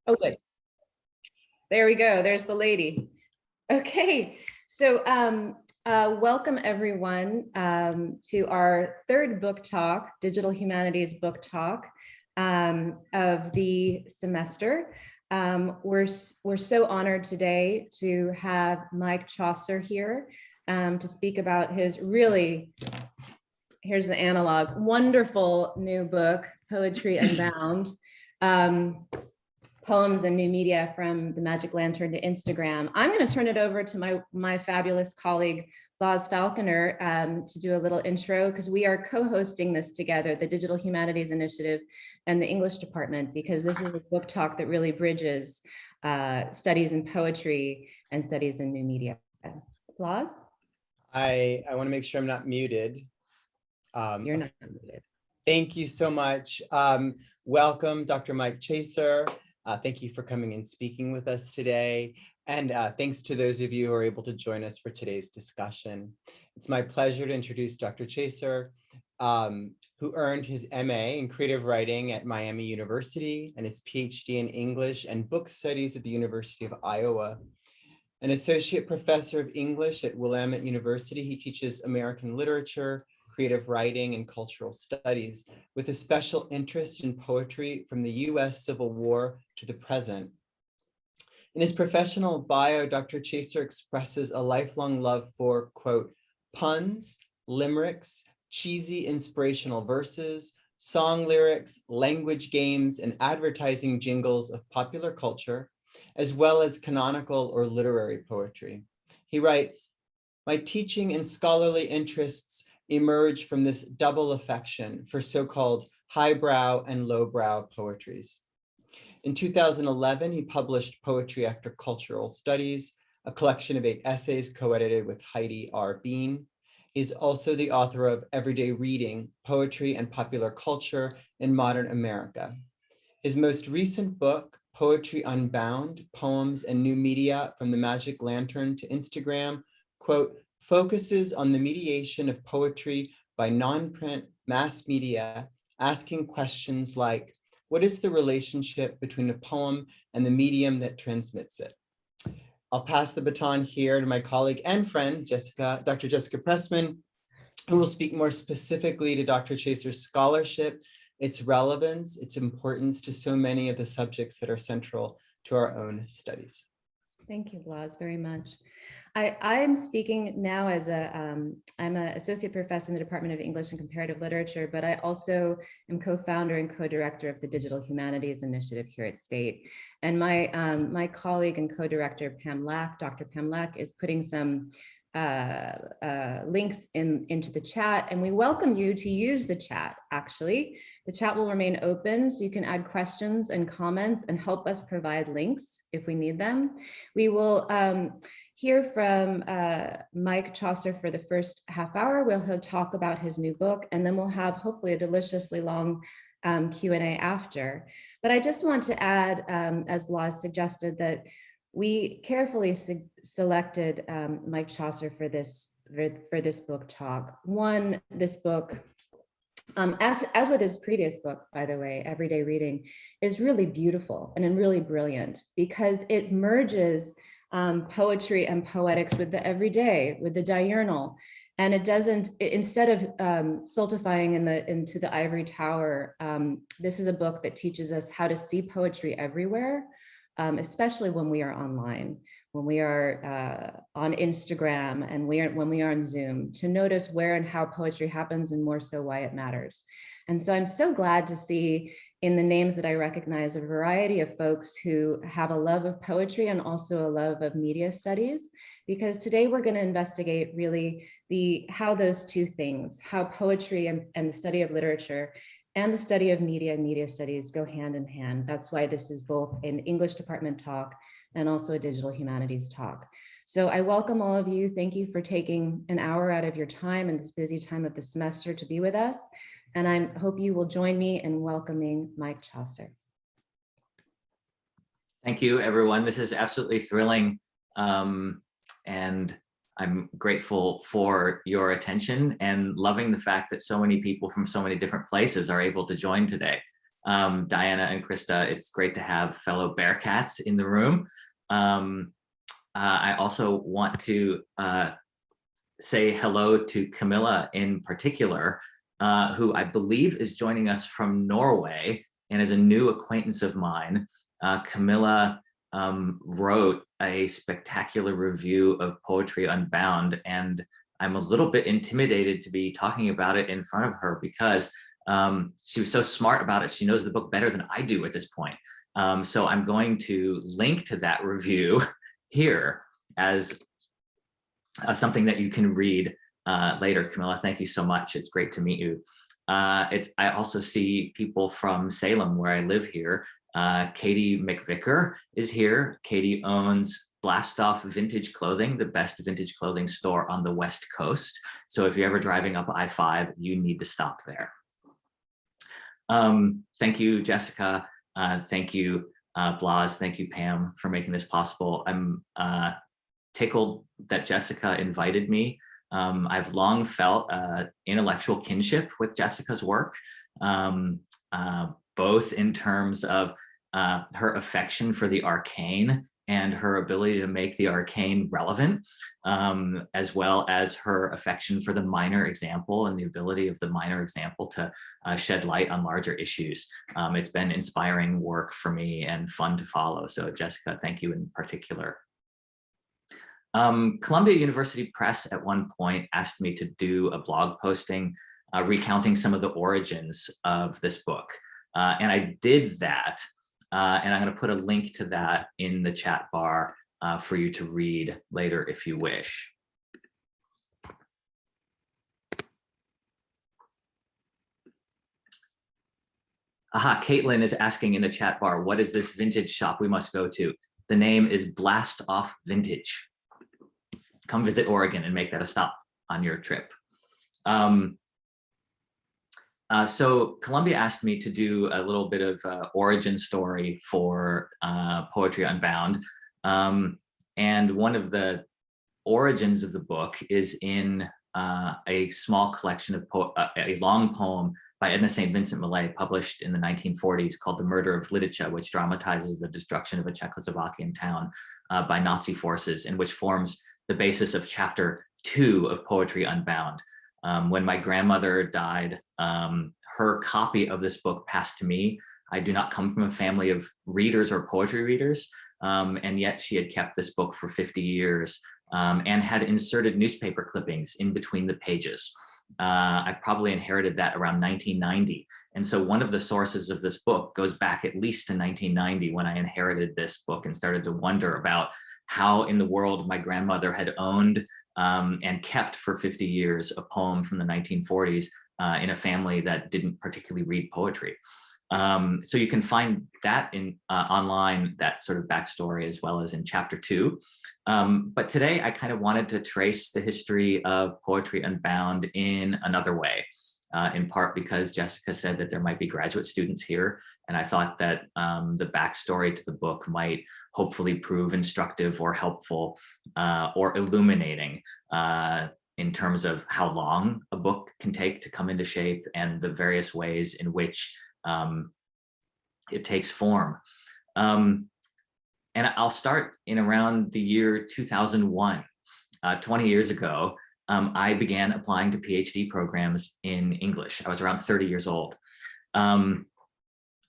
Oh, good. There we go. There's the lady. Okay. So welcome everyone to our third book talk, Digital Humanities Book Talk of the semester. We're so honored today to have Mike Chasar here to speak about his really, here's the analog, wonderful new book, Poetry Unbound. Poems and new media from the Magic Lantern to Instagram. I'm going to turn it over to my fabulous colleague, Laz Falconer, to do a little intro, because we are co-hosting this together, the Digital Humanities Initiative and the English Department, because this is a book talk that really bridges studies in poetry and studies in new media. Laz? I want to make sure I'm not muted. You're not muted. Thank you so much. Welcome, Dr. Mike Chasar. Thank you for coming and speaking with us today. And thanks to those of you who are able to join us for today's discussion. It's my pleasure to introduce Dr. Chasar, who earned his MA in creative writing at Miami University and his PhD in English and book studies at the University of Iowa. An associate professor of English at Willamette University, he teaches American literature, creative writing, and cultural studies, with a special interest in poetry from the US Civil War to the present. In his professional bio, Dr. Chasar expresses a lifelong love for, quote, puns, limericks, cheesy inspirational verses, song lyrics, language games, and advertising jingles of popular culture, as well as canonical or literary poetry. He writes, "My teaching and scholarly interests emerge from this double affection for so-called highbrow and lowbrow poetries." In 2011, he published Poetry After Cultural Studies, a collection of 8 essays co-edited with Heidi R. Bean. He's also the author of Everyday Reading, Poetry and Popular Culture in Modern America. His most recent book, Poetry Unbound, Poems and New Media from the Magic Lantern to Instagram, quote, focuses on the mediation of poetry by non-print mass media, asking questions like, what is the relationship between a poem and the medium that transmits it? I'll pass the baton here to my colleague and friend, Dr. Jessica Pressman, who will speak more specifically to Dr. Chasar's scholarship, its relevance, its importance to so many of the subjects that are central to our own studies. Thank you, Laz, very much. I'm speaking now as I'm an associate professor in the Department of English and Comparative Literature, but I also am co-founder and co-director of the Digital Humanities Initiative here at State. And my colleague and co-director, Dr. Pam Lack, is putting some links into the chat, and we welcome you to use the chat. Actually, the chat will remain open, so you can add questions and comments and help us provide links if we need them. We will hear from Mike Chasar for the first half hour. He'll talk about his new book, and then we'll have hopefully a deliciously long Q&A after. But I just want to add, as Blas suggested, that we carefully selected Mike Chasar for this book talk. One, this book, as with his previous book, by the way, Everyday Reading, is really beautiful and really brilliant because it merges poetry and poetics with the everyday, with the diurnal. And it doesn't, instead of stultifying into the ivory tower, this is a book that teaches us how to see poetry everywhere, especially when we are online, when we are on Instagram, and when we are on Zoom, to notice where and how poetry happens, and more so why it matters. And so I'm so glad to see in the names that I recognize a variety of folks who have a love of poetry and also a love of media studies, because today we're going to investigate really how those two things, how poetry and the study of literature and the study of media and media studies go hand in hand. That's why this is both an English department talk and also a digital humanities talk. So I welcome all of you. Thank you for taking an hour out of your time in this busy time of the semester to be with us. And I hope you will join me in welcoming Mike Chasar. Thank you, everyone. This is absolutely thrilling. And I'm grateful for your attention and loving the fact that so many people from so many different places are able to join today. Diana and Krista, it's great to have fellow Bearcats in the room. I also want to say hello to Camilla in particular, who I believe is joining us from Norway and is a new acquaintance of mine. Camilla wrote a spectacular review of Poetry Unbound, and I'm a little bit intimidated to be talking about it in front of her because she was so smart about it. She knows the book better than I do at this point. So I'm going to link to that review here as something that you can read later. Camilla, thank you so much. It's great to meet you. I also see people from Salem, where I live here. Katie McVicker is here. Katie owns Blast Off Vintage Clothing, the best vintage clothing store on the West Coast. So if you're ever driving up I-5, you need to stop there. Thank you, Jessica. Thank you, Blas. Thank you, Pam, for making this possible. I'm tickled that Jessica invited me. I've long felt intellectual kinship with Jessica's work, both in terms of her affection for the arcane and her ability to make the arcane relevant, as well as her affection for the minor example and the ability of the minor example to shed light on larger issues. It's been inspiring work for me and fun to follow. So Jessica, thank you in particular. Columbia University Press at one point asked me to do a blog posting recounting some of the origins of this book. And I did that. And I'm going to put a link to that in the chat bar for you to read later if you wish. Aha, Caitlin is asking in the chat bar, what is this vintage shop we must go to? The name is Blast Off Vintage. Come visit Oregon and make that a stop on your trip. So Columbia asked me to do a little bit of origin story for Poetry Unbound. And one of the origins of the book is in a small collection of a long poem by Edna St. Vincent Millay, published in the 1940s, called The Murder of Lidice, which dramatizes the destruction of a Czechoslovakian town by Nazi forces, and which forms the basis of chapter 2 of Poetry Unbound. When my grandmother died, her copy of this book passed to me. I do not come from a family of readers or poetry readers, and yet she had kept this book for 50 years and had inserted newspaper clippings in between the pages. I probably inherited that around 1990. And so one of the sources of this book goes back at least to 1990, when I inherited this book and started to wonder about how in the world my grandmother had owned and kept for 50 years a poem from the 1940s in a family that didn't particularly read poetry. So you can find that in online, that sort of backstory, as well as in chapter 2. But today I kind of wanted to trace the history of Poetry Unbound in another way, in part because Jessica said that there might be graduate students here. And I thought that the backstory to the book might hopefully prove instructive or helpful or illuminating in terms of how long a book can take to come into shape and the various ways in which it takes form. And I'll start in around the year 2001, 20 years ago. I began applying to PhD programs in English. I was around 30 years old. I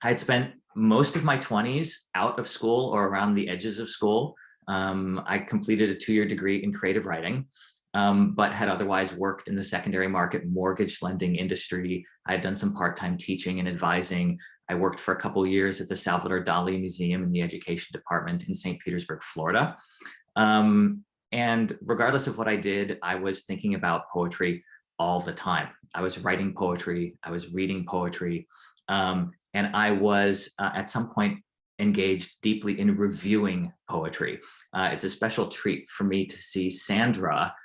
had spent most of my 20s out of school or around the edges of school. I completed a 2-year degree in creative writing, but had otherwise worked in the secondary market mortgage lending industry. I had done some part-time teaching and advising. I worked for a couple of years at the Salvador Dali Museum in the education department in St. Petersburg, Florida. And regardless of what I did, I was thinking about poetry all the time. I was writing poetry, I was reading poetry, and I was at some point engaged deeply in reviewing poetry. It's a special treat for me to see Sandra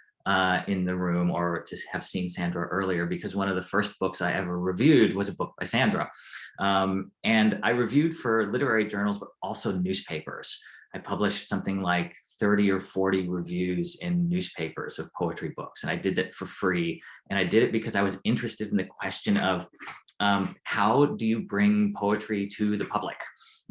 in the room, or to have seen Sandra earlier, because one of the first books I ever reviewed was a book by Sandra. And I reviewed for literary journals, but also newspapers. I published something like 30 or 40 reviews in newspapers of poetry books, and I did that for free. And I did it because I was interested in the question of how do you bring poetry to the public?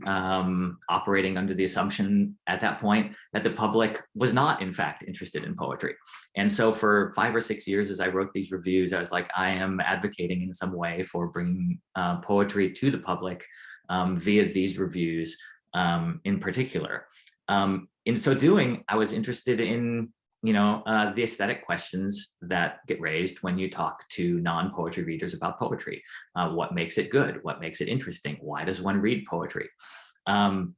Operating under the assumption at that point that the public was not, in fact, interested in poetry. And so for 5 or 6 years, as I wrote these reviews, I was like, I am advocating in some way for bringing poetry to the public via these reviews in particular. In so doing, I was interested in the aesthetic questions that get raised when you talk to non-poetry readers about poetry. What makes it good? What makes it interesting? Why does one read poetry? So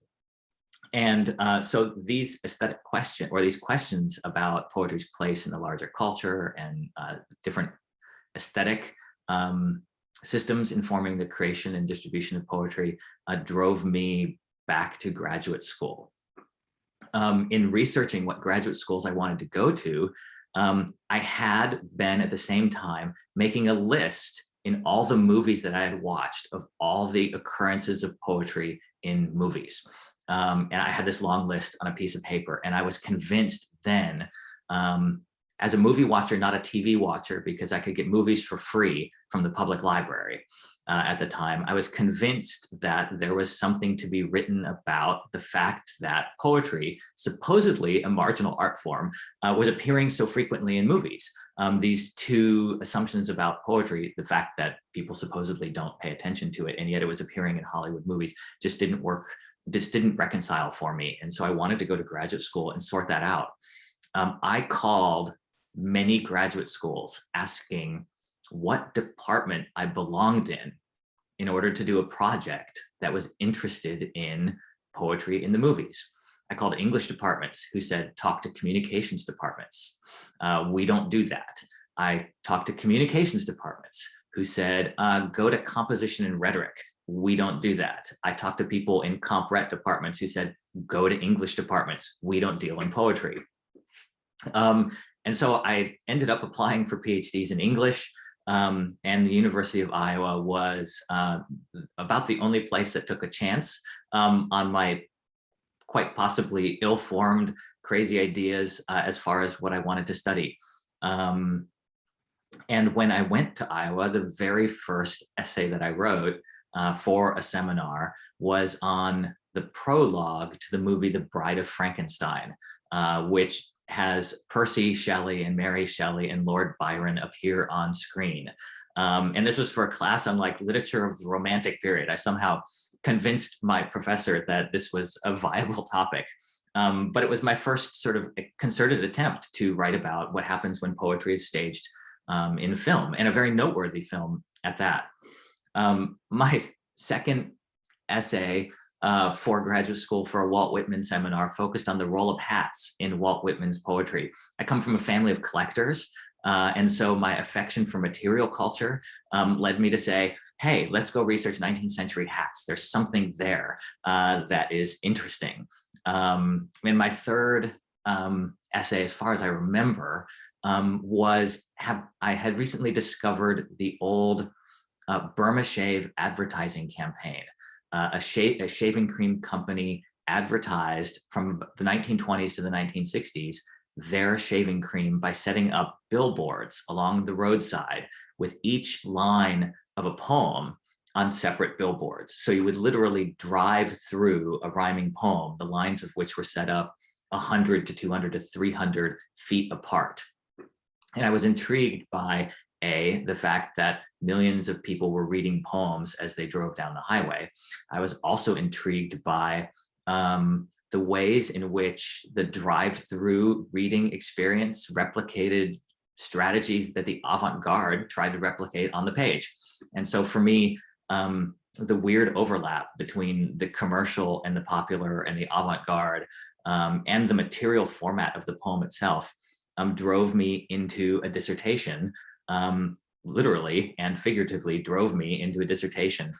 these aesthetic questions, or these questions about poetry's place in the larger culture and different aesthetic systems informing the creation and distribution of poetry drove me back to graduate school. In researching what graduate schools I wanted to go to, I had been at the same time making a list in all the movies that I had watched of all the occurrences of poetry in movies. And I had this long list on a piece of paper, and I was convinced then, as a movie watcher, not a TV watcher, because I could get movies for free from the public library at the time, I was convinced that there was something to be written about the fact that poetry, supposedly a marginal art form, was appearing so frequently in movies. These two assumptions about poetry, the fact that people supposedly don't pay attention to it, and yet it was appearing in Hollywood movies, just didn't work, just didn't reconcile for me. And so I wanted to go to graduate school and sort that out. I called many graduate schools asking what department I belonged in order to do a project that was interested in poetry in the movies. I called English departments who said, talk to communications departments. We don't do that. I talked to communications departments who said, go to composition and rhetoric. We don't do that. I talked to people in comp rhet departments who said, go to English departments. We don't deal in poetry. And so I ended up applying for PhDs in English, and the University of Iowa was about the only place that took a chance on my quite possibly ill-formed, crazy ideas as far as what I wanted to study. And when I went to Iowa, the very first essay that I wrote for a seminar was on the prologue to the movie The Bride of Frankenstein, which has Percy Shelley and Mary Shelley and Lord Byron appear on screen. And this was for a class on like literature of the Romantic period. I somehow convinced my professor that this was a viable topic. But it was my first sort of concerted attempt to write about what happens when poetry is staged in film, and a very noteworthy film at that. My second essay for graduate school for a Walt Whitman seminar focused on the role of hats in Walt Whitman's poetry. I come from a family of collectors, and so my affection for material culture led me to say, hey, let's go research 19th century hats. There's something there that is interesting. And my third essay, as far as I remember, I had recently discovered the old Burma Shave advertising campaign. A shaving cream company advertised from the 1920s to the 1960s their shaving cream by setting up billboards along the roadside with each line of a poem on separate billboards. So you would literally drive through a rhyming poem, the lines of which were set up 100 to 200 to 300 feet apart. And I was intrigued by the fact that millions of people were reading poems as they drove down the highway. I was also intrigued by the ways in which the drive-through reading experience replicated strategies that the avant-garde tried to replicate on the page. And so for me, the weird overlap between the commercial and the popular and the avant-garde and the material format of the poem itself drove me into a dissertation, literally and figuratively drove me into a dissertation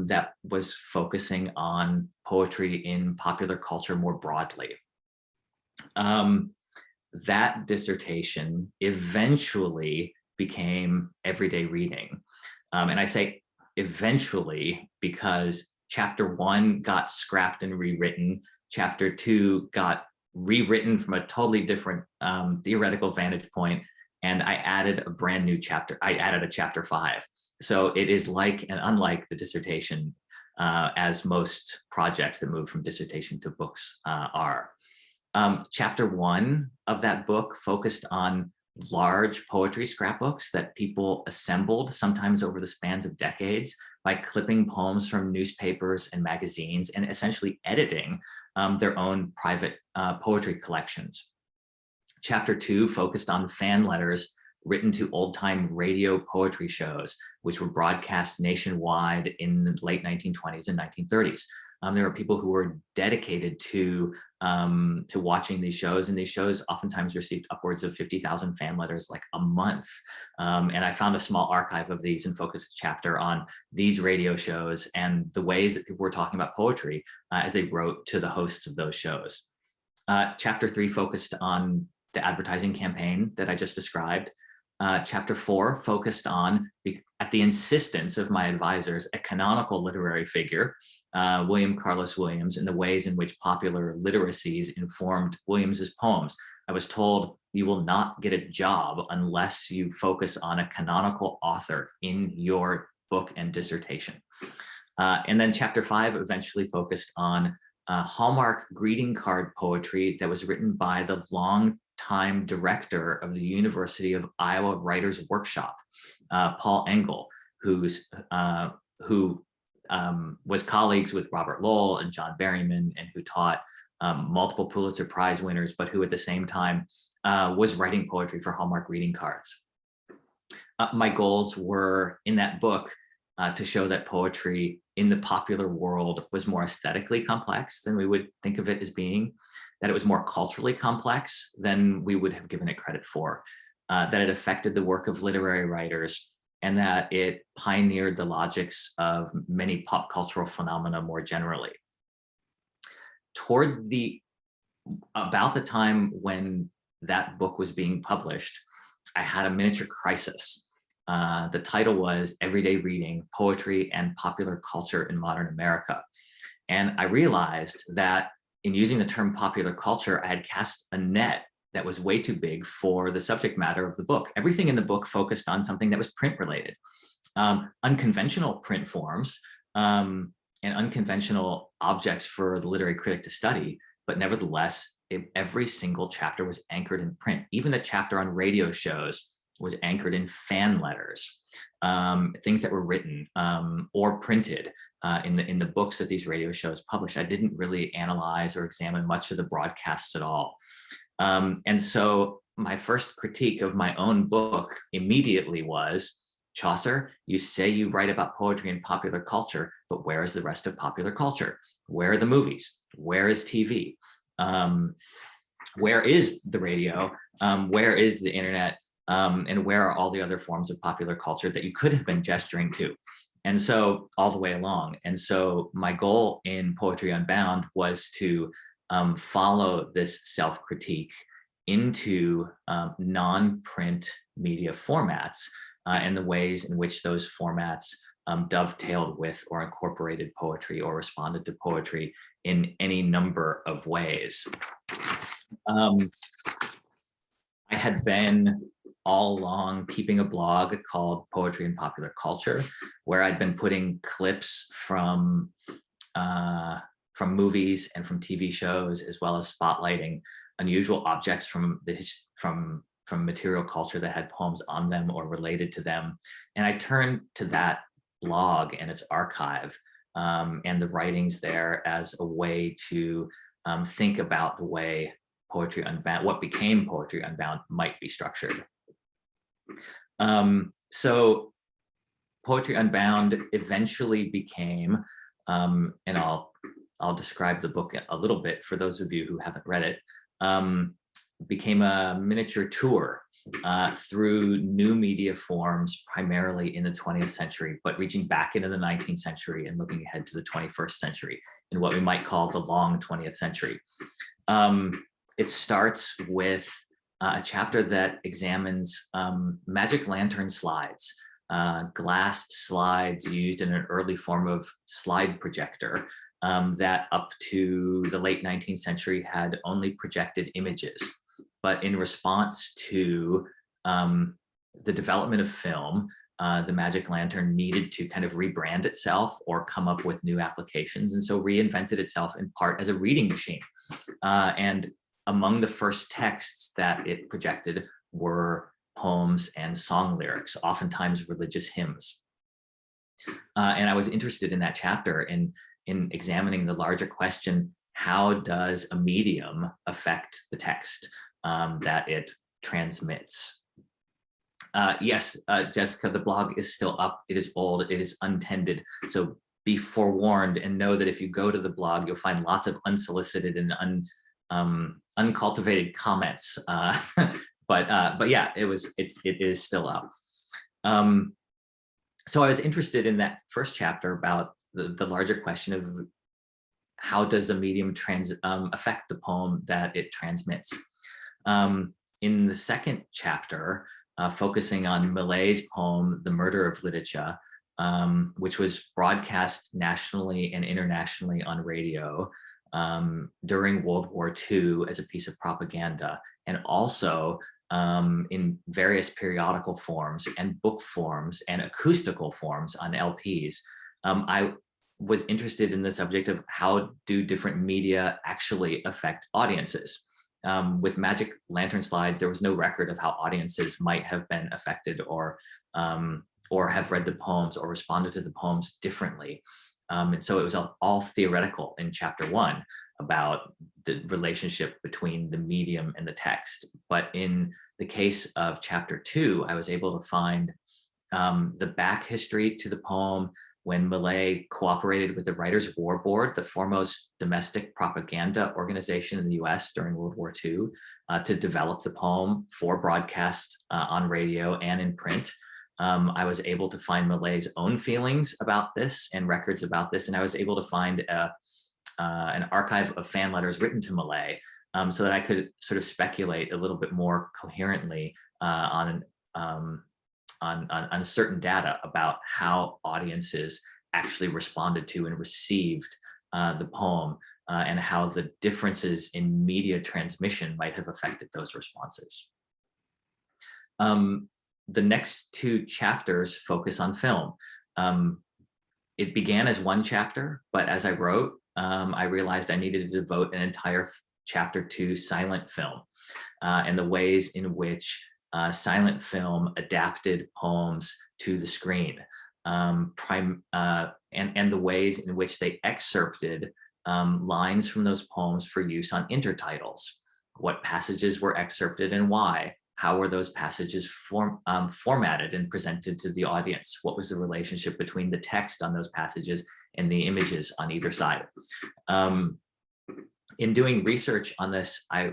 that was focusing on poetry in popular culture more broadly. That dissertation eventually became everyday reading. And I say eventually because chapter 1 got scrapped and rewritten. Chapter 2 got rewritten from a totally different theoretical vantage point. and I added a brand new chapter. I added a chapter 5. So it is like and unlike the dissertation, as most projects that move from dissertation to books are. Chapter 1 of that book focused on large poetry scrapbooks that people assembled, sometimes over the spans of decades, by clipping poems from newspapers and magazines and essentially editing their own private poetry collections. Chapter 2 focused on fan letters written to old-time radio poetry shows, which were broadcast nationwide in the late 1920s and 1930s. There were people who were dedicated to watching these shows, and these shows oftentimes received upwards of 50,000 fan letters like a month. And I found a small archive of these and focused a chapter on these radio shows and the ways that people were talking about poetry as they wrote to the hosts of those shows. Chapter 3 focused on the advertising campaign that I just described. Chapter 4 focused on, at the insistence of my advisors, a canonical literary figure, William Carlos Williams, and the ways in which popular literacies informed Williams's poems. I was told, you will not get a job unless you focus on a canonical author in your book and dissertation. And then chapter 5 eventually focused on Hallmark greeting card poetry that was written by the longtime director of the University of Iowa Writers Workshop, Paul Engel, who was colleagues with Robert Lowell and John Berryman, and who taught multiple Pulitzer Prize winners, but who at the same time was writing poetry for Hallmark greeting cards. My goals were in that book to show that poetry in the popular world was more aesthetically complex than we would think of it as being, that it was more culturally complex than we would have given it credit for, that it affected the work of literary writers, and that it pioneered the logics of many pop cultural phenomena more generally. About the time when that book was being published, I had a miniature crisis. The title was Everyday Reading, Poetry and Popular Culture in Modern America. And I realized that in using the term popular culture, I had cast a net that was way too big for the subject matter of the book. Everything in the book focused on something that was print related. Unconventional print forms and unconventional objects for the literary critic to study, but nevertheless, every single chapter was anchored in print. Even the chapter on radio shows was anchored in fan letters, things that were written or printed in the books that these radio shows published. I didn't really analyze or examine much of the broadcasts at all. And so my first critique of my own book immediately was, Chasar, you say you write about poetry and popular culture, but where is the rest of popular culture? Where are the movies? Where is TV? Where is the radio? Where is the internet? And where are all the other forms of popular culture that you could have been gesturing to? And so all the way along. And so my goal in Poetry Unbound was to follow this self-critique into non-print media formats and the ways in which those formats dovetailed with or incorporated poetry or responded to poetry in any number of ways. I had been all along keeping a blog called Poetry and Popular Culture, where I'd been putting clips from movies and from TV shows, as well as spotlighting unusual objects from material culture that had poems on them or related to them. And I turned to that blog and its archive and the writings there as a way to think about the way Poetry Unbound, what became Poetry Unbound, might be structured. So Poetry Unbound eventually became, and I'll describe the book a little bit for those of you who haven't read it, became a miniature tour through new media forms, primarily in the 20th century, but reaching back into the 19th century and looking ahead to the 21st century in what we might call the long 20th century. It starts with a chapter that examines magic lantern slides, glass slides used in an early form of slide projector that up to the late 19th century had only projected images. But in response to the development of film, the Magic Lantern needed to kind of rebrand itself or come up with new applications, and so reinvented itself in part as a reading machine. And among the first texts that it projected were poems and song lyrics, oftentimes religious hymns. And I was interested in that chapter in examining the larger question: how does a medium affect the text that it transmits? Yes, Jessica, the blog is still up. It is old. It is untended. So be forewarned and know that if you go to the blog, you'll find lots of unsolicited and uncultivated comments. But yeah, it is still up. So I was interested in that first chapter about the larger question of how does a medium affect the poem that it transmits. In the second chapter, focusing on Millay's poem, The Murder of Literature, which was broadcast nationally and internationally on radio during World War II as a piece of propaganda, and also in various periodical forms and book forms and acoustical forms on LPs. I was interested in the subject of how do different media actually affect audiences. With Magic Lantern Slides, there was no record of how audiences might have been affected or have read the poems or responded to the poems differently. And so it was all theoretical in chapter 1 about the relationship between the medium and the text. But in the case of chapter 2, I was able to find the back history to the poem when Millay cooperated with the Writers' War Board, the foremost domestic propaganda organization in the US during World War II, to develop the poem for broadcast on radio and in print. I was able to find Millay's own feelings about this and records about this, and I was able to find an archive of fan letters written to Millay so that I could sort of speculate a little bit more coherently on certain data about how audiences actually responded to and received the poem and how the differences in media transmission might have affected those responses. The next 2 chapters focus on film. It began as 1 chapter, but as I wrote, I realized I needed to devote an entire chapter to silent film and the ways in which silent film adapted poems to the screen, and the ways in which they excerpted lines from those poems for use on intertitles. What passages were excerpted and why? How were those passages formatted and presented to the audience? What was the relationship between the text on those passages and the images on either side? In doing research on this, I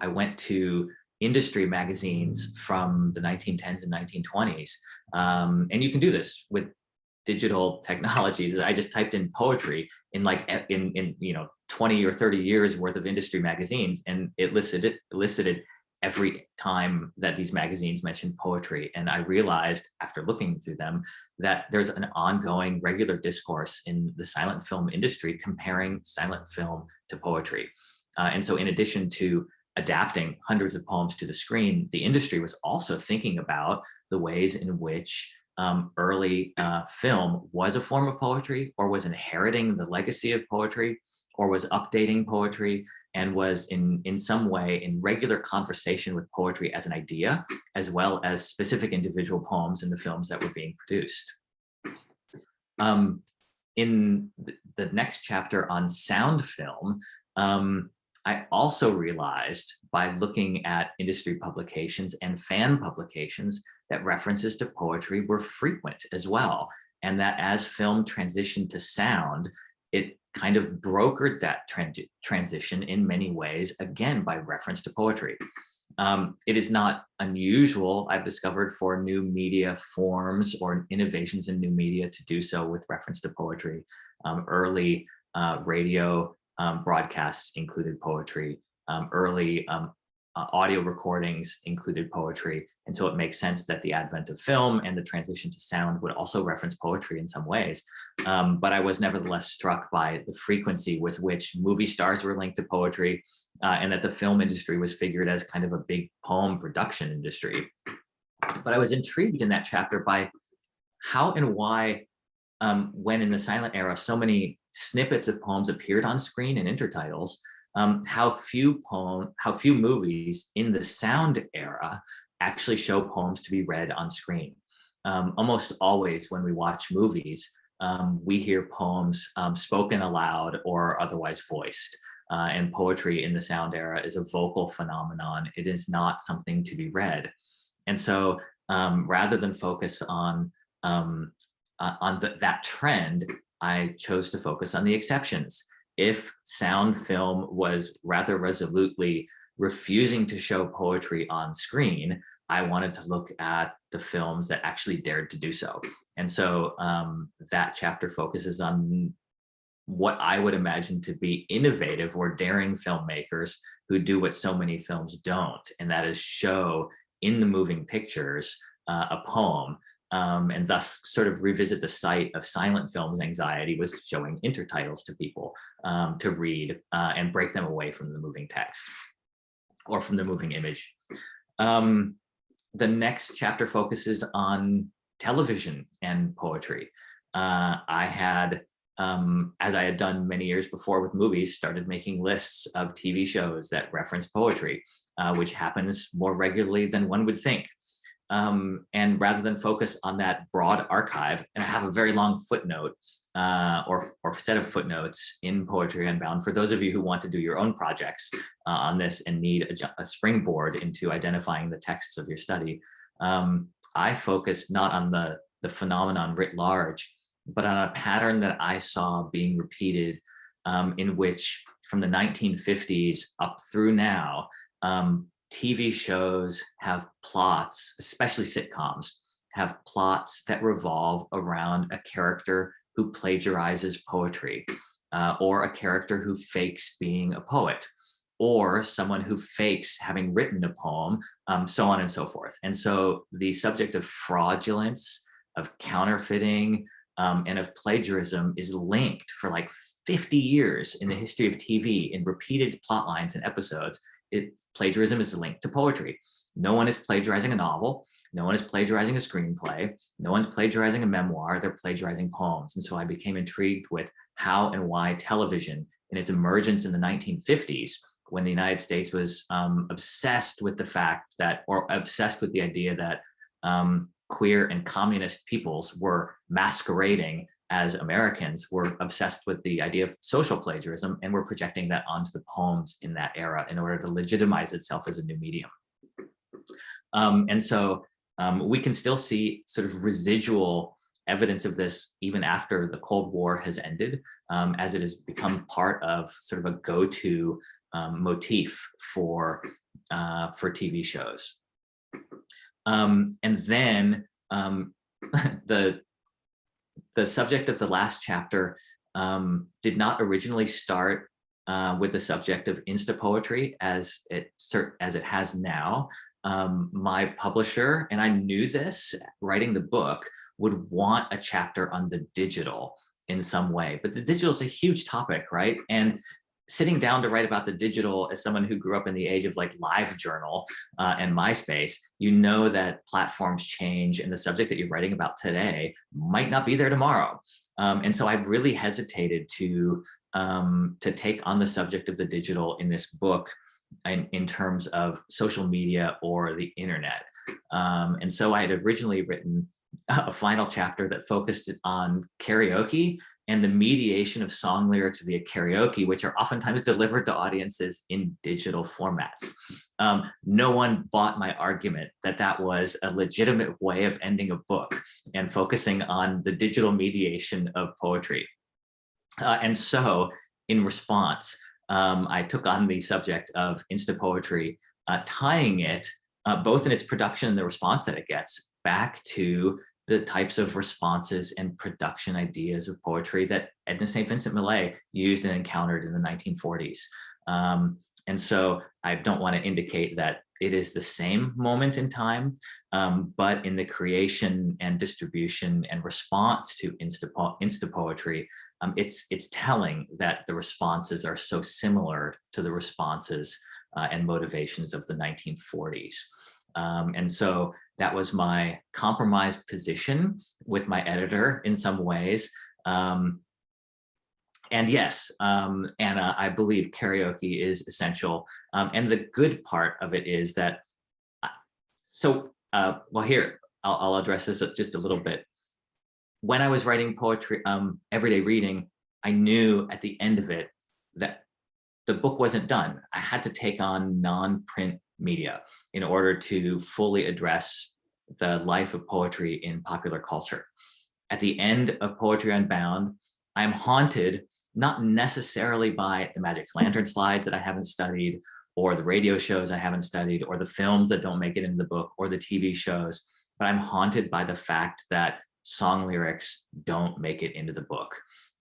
went to industry magazines from the 1910s and 1920s. And you can do this with digital technologies. I just typed in poetry in 20 or 30 years worth of industry magazines, and it listed every time that these magazines mentioned poetry. And I realized after looking through them that there's an ongoing regular discourse in the silent film industry comparing silent film to poetry. And so in addition to adapting hundreds of poems to the screen, the industry was also thinking about the ways in which early film was a form of poetry, or was inheriting the legacy of poetry, or was updating poetry, and was in some way in regular conversation with poetry as an idea, as well as specific individual poems in the films that were being produced. In the next chapter on sound film, I also realized by looking at industry publications and fan publications that references to poetry were frequent as well. And that as film transitioned to sound, it kind of brokered that transition in many ways, again, by reference to poetry. It is not unusual, I've discovered, for new media forms or innovations in new media to do so with reference to poetry. Early radio broadcasts included poetry. Early audio recordings included poetry. And so it makes sense that the advent of film and the transition to sound would also reference poetry in some ways. But I was nevertheless struck by the frequency with which movie stars were linked to poetry, and that the film industry was figured as kind of a big poem production industry. But I was intrigued in that chapter by how and why, when in the silent era, so many snippets of poems appeared on screen in intertitles, how few movies in the sound era actually show poems to be read on screen. Almost always when we watch movies, we hear poems spoken aloud or otherwise voiced. And poetry in the sound era is a vocal phenomenon. It is not something to be read. And so rather than focus on that trend, I chose to focus on the exceptions. If sound film was rather resolutely refusing to show poetry on screen, I wanted to look at the films that actually dared to do so. And so that chapter focuses on what I would imagine to be innovative or daring filmmakers who do what so many films don't, and that is show in the moving pictures a poem, and thus sort of revisit the site of silent film's anxiety was showing intertitles to people to read and break them away from the moving text or from the moving image. The next chapter focuses on television and poetry. I had, as I had done many years before with movies, started making lists of TV shows that reference poetry, which happens more regularly than one would think. And rather than focus on that broad archive, and I have a very long footnote or set of footnotes in Poetry Unbound for those of you who want to do your own projects on this and need a springboard into identifying the texts of your study. I focused not on the phenomenon writ large, but on a pattern that I saw being repeated in which from the 1950s up through now, TV shows have plots, especially sitcoms, have plots that revolve around a character who plagiarizes poetry, or a character who fakes being a poet, or someone who fakes having written a poem, so on and so forth. And so the subject of fraudulence, of counterfeiting, and of plagiarism is linked for like 50 years in the history of TV in repeated plot lines and episodes. Plagiarism is linked to poetry. No one is plagiarizing a novel. No one is plagiarizing a screenplay. No one's plagiarizing a memoir. They're plagiarizing poems. And so I became intrigued with how and why television, in its emergence in the 1950s, when the United States was obsessed with the fact that, or obsessed with the idea that queer and communist peoples were masquerading as Americans, were obsessed with the idea of social plagiarism and were projecting that onto the poems in that era in order to legitimize itself as a new medium. And so we can still see sort of residual evidence of this even after the Cold War has ended, as it has become part of sort of a go-to motif for TV shows. And then the subject of the last chapter did not originally start with the subject of Insta poetry as it has now. My publisher, and I knew this writing the book, would want a chapter on the digital in some way, but the digital is a huge topic, right? And sitting down to write about the digital as someone who grew up in the age of like LiveJournal and MySpace, you know that platforms change and the subject that you're writing about today might not be there tomorrow. And so I really hesitated to take on the subject of the digital in this book in terms of social media or the internet. And so I had originally written a final chapter that focused on karaoke and the mediation of song lyrics via karaoke, which are oftentimes delivered to audiences in digital formats. No one bought my argument that that was a legitimate way of ending a book and focusing on the digital mediation of poetry. And so in response, I took on the subject of Insta poetry, tying it both in its production and the response that it gets back to the types of responses and production ideas of poetry that Edna St. Vincent Millay used and encountered in the 1940s. And so I don't want to indicate that it is the same moment in time, but in the creation and distribution and response to Insta poetry, it's telling that the responses are so similar to the responses and motivations of the 1940s. And so that was my compromised position with my editor in some ways. And yes, Anna, I believe karaoke is essential. And the good part of it is that, well, here, I'll address this just a little bit. When I was writing poetry, everyday reading, I knew at the end of it that the book wasn't done. I had to take on non-print media in order to fully address the life of poetry in popular culture. At the end of Poetry Unbound, I'm haunted, not necessarily by the Magic Lantern slides that I haven't studied, or the radio shows I haven't studied, or the films that don't make it into the book, or the TV shows, but I'm haunted by the fact that song lyrics don't make it into the book.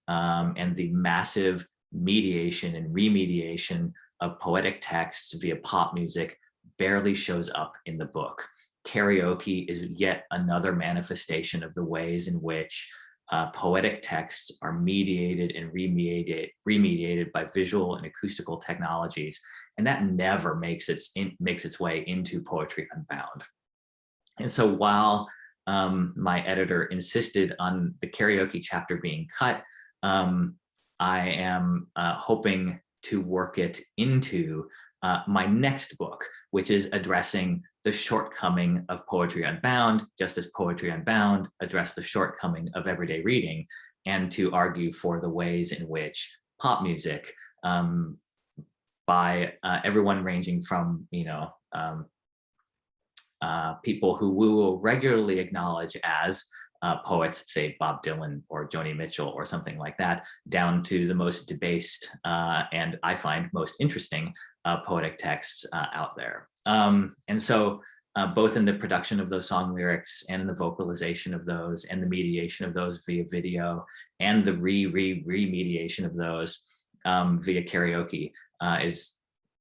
And the massive mediation and remediation of poetic texts via pop music barely shows up in the book. Karaoke is yet another manifestation of the ways in which poetic texts are mediated and remediated by visual and acoustical technologies, and that never makes its way into Poetry Unbound. And so while my editor insisted on the karaoke chapter being cut, I am hoping to work it into my next book, which is addressing the shortcoming of Poetry Unbound, just as Poetry Unbound addressed the shortcoming of everyday reading, and to argue for the ways in which pop music, by everyone ranging from, people who we will regularly acknowledge as poets, say Bob Dylan or Joni Mitchell or something like that, down to the most debased and I find most interesting poetic texts out there. And so both in the production of those song lyrics and in the vocalization of those and the mediation of those via video and the remediation of those via karaoke is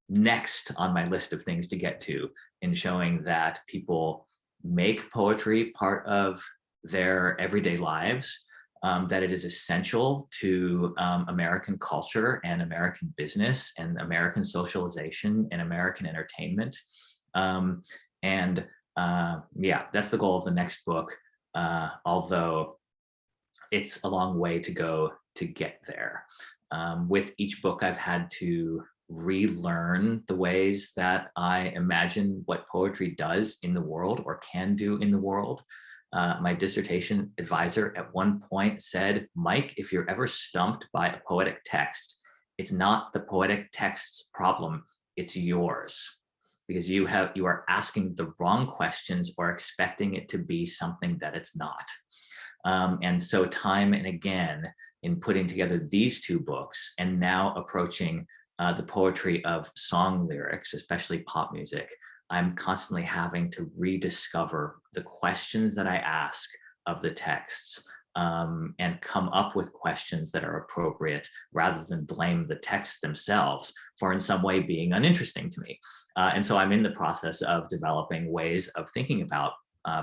next on my list of things to get to, in showing that people make poetry part of their everyday lives, that it is essential to American culture and American business and American socialization and American entertainment. Yeah, that's the goal of the next book, although it's a long way to go to get there. With each book, I've had to relearn the ways that I imagine what poetry does in the world or can do in the world. My dissertation advisor at one point said, Mike, if you're ever stumped by a poetic text, it's not the poetic text's problem, it's yours. Because you are asking the wrong questions or expecting it to be something that it's not. And so time and again, in putting together these two books and now approaching the poetry of song lyrics, especially pop music, I'm constantly having to rediscover the questions that I ask of the texts and come up with questions that are appropriate rather than blame the texts themselves for in some way being uninteresting to me. And so I'm in the process of developing ways of thinking about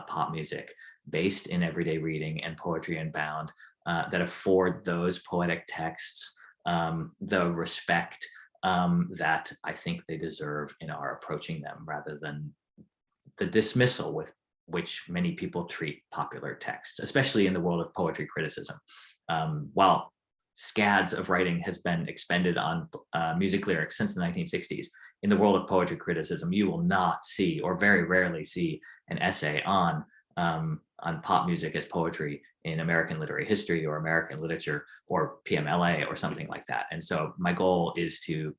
pop music based in everyday reading and Poetry Unbound that afford those poetic texts the respect that I think they deserve in our approaching them, rather than the dismissal with which many people treat popular texts, especially in the world of poetry criticism. While scads of writing has been expended on music lyrics since the 1960s, in the world of poetry criticism, you will not see, or very rarely see, an essay on pop music as poetry in American literary history or American literature or PMLA or something like that. And so my goal is to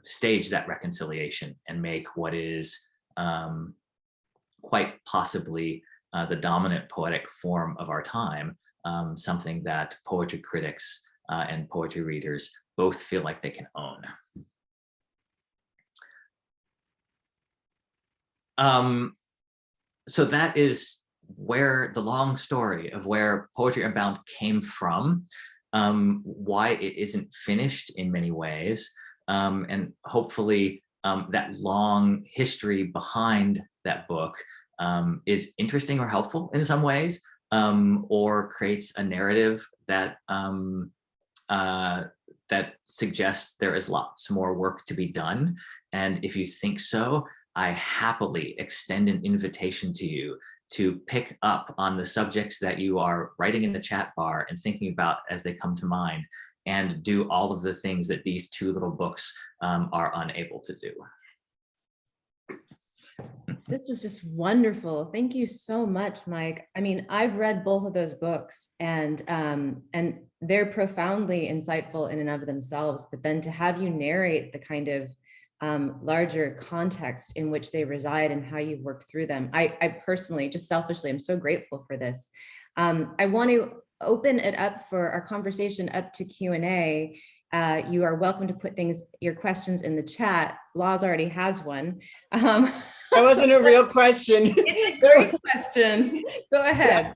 stage that reconciliation and make what is quite possibly the dominant poetic form of our time, something that poetry critics and poetry readers both feel like they can own. So that is where the long story of where Poetry Unbound came from, why it isn't finished in many ways, and hopefully that long history behind that book is interesting or helpful in some ways, or creates a narrative that that suggests there is lots more work to be done. And if you think so, I happily extend an invitation to you to pick up on the subjects that you are writing in the chat bar and thinking about as they come to mind, and do all of the things that these two little books are unable to do. This was just wonderful. Thank you so much, Mike. I mean, I've read both of those books, and they're profoundly insightful in and of themselves, but then to have you narrate the kind of larger context in which they reside and how you've worked through them. I personally, just selfishly, I'm so grateful for this. I want to open it up for our conversation up to Q&A. You are welcome to put your questions in the chat. Laz already has one. That wasn't a real question. It's a great question. Go ahead. Yeah.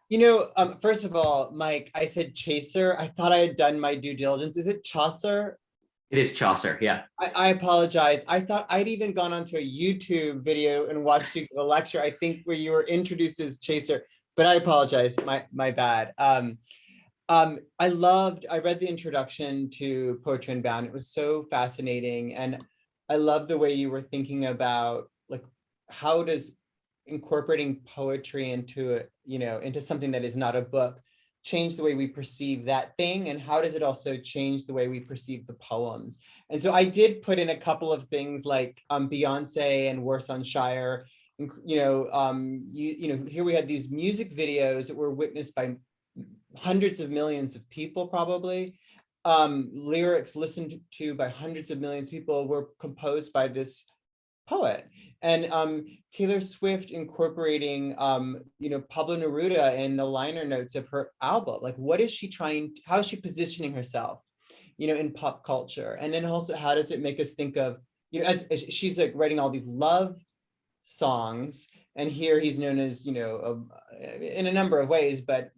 You know, first of all, Mike, I said Chasar. I thought I had done my due diligence. Is it Chasar? It is Chaucer, yeah. I apologize. I thought I'd even gone onto a YouTube video and watched you give a lecture, I think, where you were introduced as Chasar, but I apologize, my bad. I read the introduction to Poetry Unbound. It was so fascinating. And I love the way you were thinking about, like, how does incorporating poetry into something that is not a book change the way we perceive that thing, and how does it also change the way we perceive the poems? And so I did put in a couple of things like Beyonce and Worcestershire. Here we had these music videos that were witnessed by hundreds of millions of people, probably. Lyrics listened to by hundreds of millions of people were composed by this poet. And Taylor Swift incorporating Pablo Neruda in the liner notes of her album. Like, what is she how is she positioning herself in pop culture? And then also, how does it make us think of, as she's like writing all these love songs, and here he's known as in a number of ways, but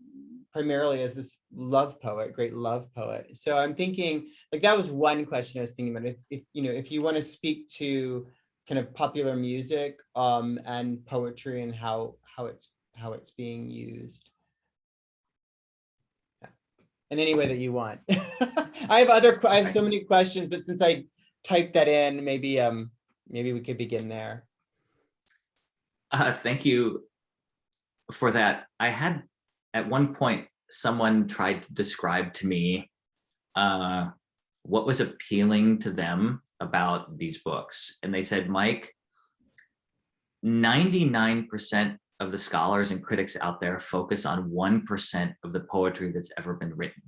primarily as this love poet, great love poet. So I'm thinking, like, that was one question I was thinking about. If you want to speak to kind of popular music and poetry and how it's being used in any way that you want. I have so many questions, but since I typed that in, maybe we could begin there. Thank you for that. I had, at one point, someone tried to describe to me what was appealing to them about these books. And they said, Mike, 99% of the scholars and critics out there focus on 1% of the poetry that's ever been written.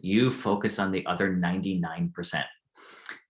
You focus on the other 99%.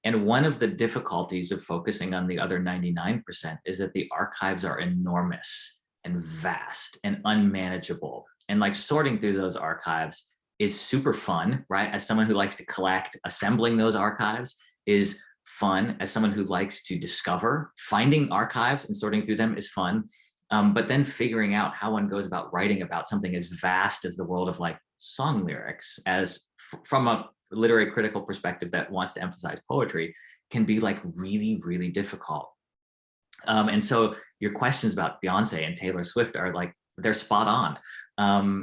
And one of the difficulties of focusing on the other 99% is that the archives are enormous and vast and unmanageable. And like sorting through those archives is super fun, right? As someone who likes to collect, assembling those archives is fun. As someone who likes to discover, finding archives and sorting through them is fun. But then figuring out how one goes about writing about something as vast as the world of like song lyrics, as from a literary critical perspective that wants to emphasize poetry, can be like really, really difficult. And so your questions about Beyonce and Taylor Swift are like, they're spot on.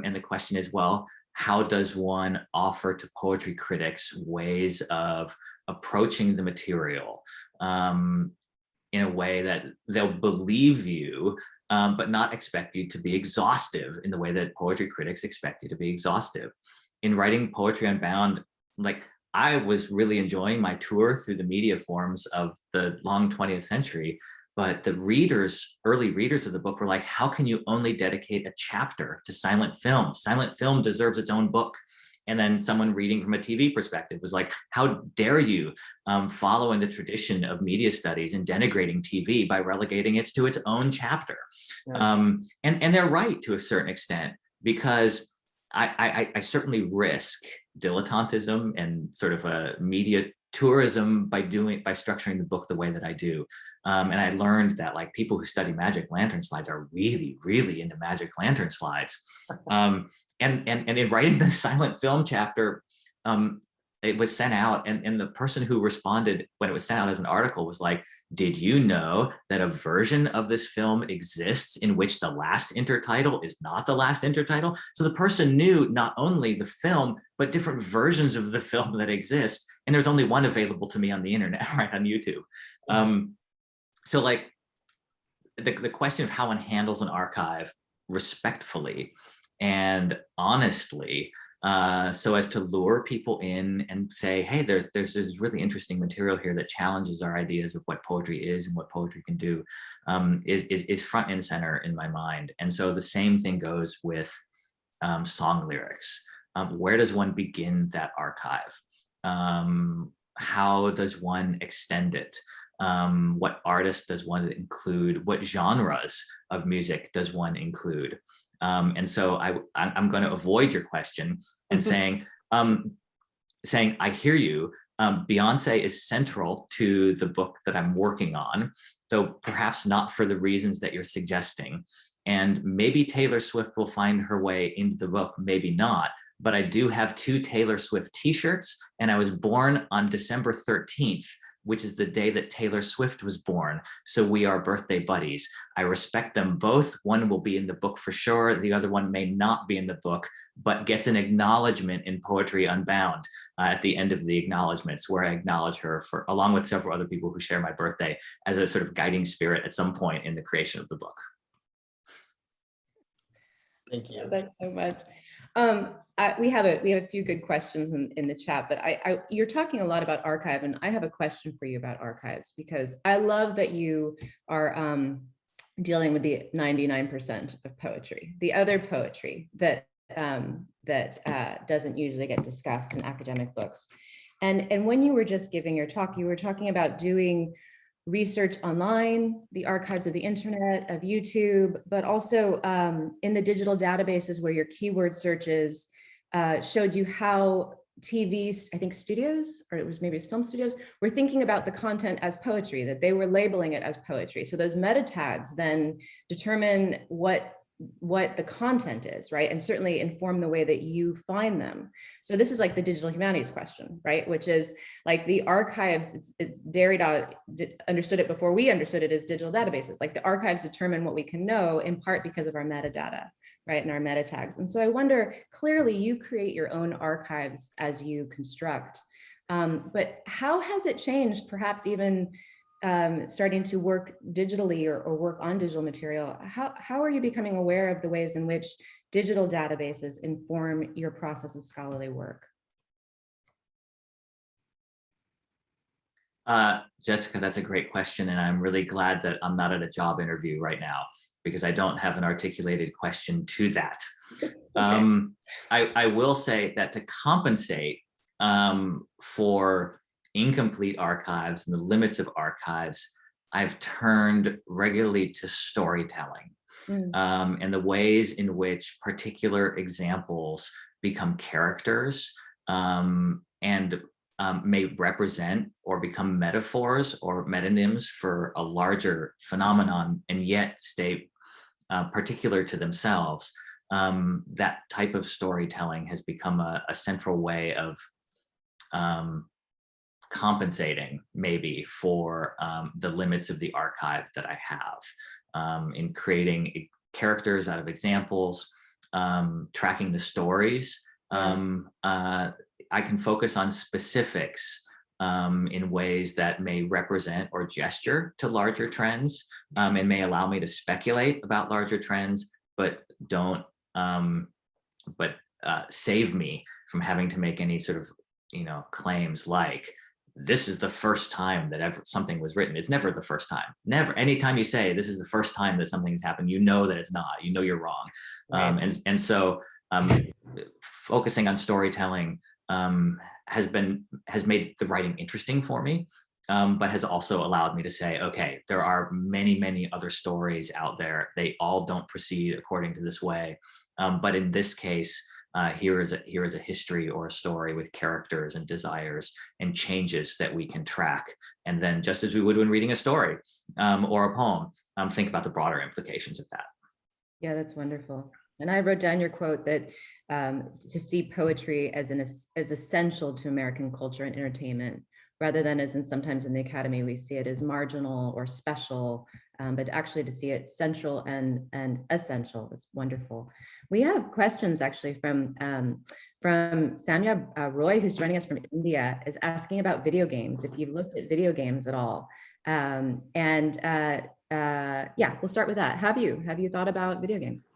And the question is, well, how does one offer to poetry critics ways of approaching the material in a way that they'll believe you, but not expect you to be exhaustive in the way that poetry critics expect you to be exhaustive? In writing Poetry Unbound, like, I was really enjoying my tour through the media forms of the long 20th century, but the early readers of the book were like, how can you only dedicate a chapter to silent film? Silent film deserves its own book. And then someone reading from a TV perspective was like, how dare you follow in the tradition of media studies and denigrating TV by relegating it to its own chapter? Yeah. And they're right to a certain extent, because I certainly risk dilettantism and sort of a media tourism by structuring the book the way that I do. And I learned that like people who study magic lantern slides are really, really into magic lantern slides. And in writing the silent film chapter, it was sent out, and the person who responded when it was sent out as an article was like, did you know that a version of this film exists in which the last intertitle is not the last intertitle? So the person knew not only the film, but different versions of the film that exist. And there's only one available to me on the internet, right, on YouTube. So like the question of how one handles an archive respectfully and honestly, so as to lure people in and say, hey, there's this really interesting material here that challenges our ideas of what poetry is and what poetry can do, is front and center in my mind. And so the same thing goes with song lyrics. Where does one begin that archive? How does one extend it? What artists does one include? What genres of music does one include? And so I'm going to avoid your question and saying, I hear you. Beyonce is central to the book that I'm working on, though perhaps not for the reasons that you're suggesting. And maybe Taylor Swift will find her way into the book, maybe not. But I do have 2 Taylor Swift t-shirts, and I was born on December 13th, which is the day that Taylor Swift was born. So we are birthday buddies. I respect them both. One will be in the book for sure. The other one may not be in the book, but gets an acknowledgement in Poetry Unbound at the end of the acknowledgements, where I acknowledge her for, along with several other people who share my birthday, as a sort of guiding spirit at some point in the creation of the book. Thank you. Thanks so much. We have a few good questions in the chat, but you're talking a lot about archive, and I have a question for you about archives, because I love that you are dealing with the 99% of poetry, the other poetry that doesn't usually get discussed in academic books. And when you were just giving your talk, you were talking about doing research online, the archives of the internet, of YouTube, but also in the digital databases where your keyword searches showed you how TV, I think studios, or maybe it's film studios, were thinking about the content as poetry, that they were labeling it as poetry. So those meta tags then determine what the content is, right? And certainly inform the way that you find them. So this is like the digital humanities question, right? Which is like the archives, it's Derrida understood it before we understood it as digital databases. Like the archives determine what we can know in part because of our metadata, right? And our meta tags. And so I wonder, clearly you create your own archives as you construct, but how has it changed, perhaps even starting to work digitally or work on digital material? How are you becoming aware of the ways in which digital databases inform your process of scholarly work? Jessica, that's a great question. And I'm really glad that I'm not at a job interview right now, because I don't have an articulated question to that. Okay. I will say that to compensate for incomplete archives and the limits of archives, I've turned regularly to storytelling and the ways in which particular examples become characters and may represent or become metaphors or metonyms for a larger phenomenon, and yet stay particular to themselves. That type of storytelling has become a central way of compensating maybe for the limits of the archive that I have in creating characters out of examples, tracking the stories. I can focus on specifics in ways that may represent or gesture to larger trends and may allow me to speculate about larger trends, but don't save me from having to make any sort of claims like, this is the first time that ever something was written. It's never the first time. Never. Anytime you say this is the first time that something's happened, you know that it's not. You know you're wrong. Right. And so focusing on storytelling has made the writing interesting for me, but has also allowed me to say, okay, there are many, many other stories out there. They all don't proceed according to this way. But in this case, here is a history or a story with characters and desires and changes that we can track. And then, just as we would when reading a story or a poem, think about the broader implications of that. Yeah, that's wonderful. And I wrote down your quote that to see poetry as essential to American culture and entertainment, rather than as sometimes in the academy, we see it as marginal or special, but actually to see it central and essential. It's wonderful. We have questions actually from Samya Roy, who's joining us from India, is asking about video games, if you've looked at video games at all. Yeah, we'll start with that. Have you thought about video games?